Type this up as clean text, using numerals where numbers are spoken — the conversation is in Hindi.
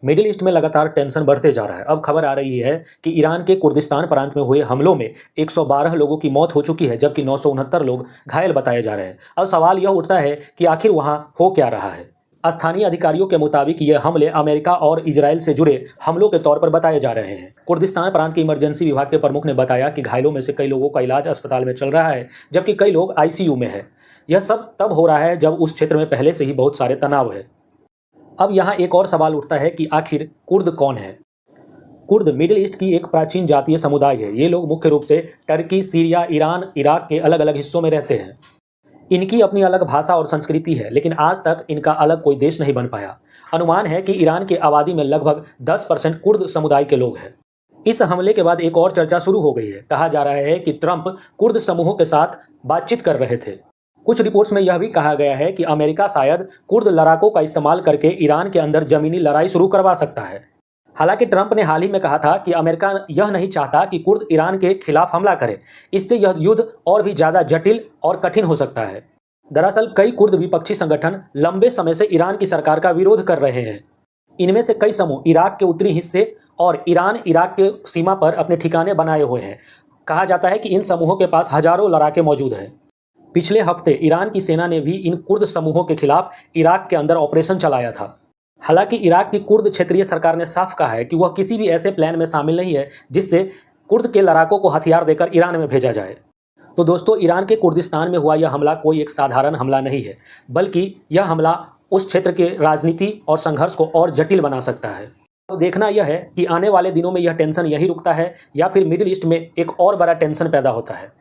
मिडिल ईस्ट में लगातार टेंशन बढ़ते जा रहा है। अब खबर आ रही है कि ईरान के कुर्दिस्तान प्रांत में हुए हमलों में 112 लोगों की मौत हो चुकी है, जबकि 969 लोग घायल बताए जा रहे हैं। अब सवाल यह उठता है कि आखिर वहां हो क्या रहा है। स्थानीय अधिकारियों के मुताबिक ये हमले अमेरिका और इजराइल से जुड़े हमलों के तौर पर बताए जा रहे हैं। कुर्दिस्तान प्रांत के इमरजेंसी विभाग के प्रमुख ने बताया कि घायलों में से कई लोगों का इलाज अस्पताल में चल रहा है, जबकि कई लोग आईसीयू में है। यह सब तब हो रहा है जब उस क्षेत्र में पहले से ही बहुत सारे तनाव है। अब यहाँ एक और सवाल उठता है कि आखिर कुर्द कौन है। कुर्द मिडिल ईस्ट की एक प्राचीन जातीय समुदाय है। ये लोग मुख्य रूप से टर्की, सीरिया, ईरान, इराक के अलग अलग हिस्सों में रहते हैं। इनकी अपनी अलग भाषा और संस्कृति है, लेकिन आज तक इनका अलग कोई देश नहीं बन पाया। अनुमान है कि ईरान की आबादी में लगभग 10% कुर्द समुदाय के लोग हैं। इस हमले के बाद एक और चर्चा शुरू हो गई है। कहा जा रहा है कि ट्रंप कुर्द समूहों के साथ बातचीत कर रहे थे। कुछ रिपोर्ट्स में यह भी कहा गया है कि अमेरिका शायद कुर्द लड़ाकों का इस्तेमाल करके ईरान के अंदर जमीनी लड़ाई शुरू करवा सकता है। हालांकि ट्रंप ने हाल ही में कहा था कि अमेरिका यह नहीं चाहता कि कुर्द ईरान के खिलाफ हमला करे। इससे यह युद्ध और भी ज़्यादा जटिल और कठिन हो सकता है। दरअसल कई कुर्द विपक्षी संगठन लंबे समय से ईरान की सरकार का विरोध कर रहे हैं। इनमें से कई समूह इराक के उत्तरी हिस्से और ईरान इराक के सीमा पर अपने ठिकाने बनाए हुए हैं। कहा जाता है कि इन समूहों के पास हजारों लड़ाके मौजूद हैं। पिछले हफ्ते ईरान की सेना ने भी इन कुर्द समूहों के खिलाफ इराक के अंदर ऑपरेशन चलाया था। हालांकि इराक की कुर्द क्षेत्रीय सरकार ने साफ कहा है कि वह किसी भी ऐसे प्लान में शामिल नहीं है जिससे कुर्द के लड़ाकों को हथियार देकर ईरान में भेजा जाए। तो दोस्तों, ईरान के कुर्दिस्तान में हुआ यह हमला कोई एक साधारण हमला नहीं है, बल्कि यह हमला उस क्षेत्र के राजनीति और संघर्ष को और जटिल बना सकता है। तो देखना यह है कि आने वाले दिनों में यह टेंशन यही रुकता है या फिर मिडिल ईस्ट में एक और बड़ा टेंशन पैदा होता है।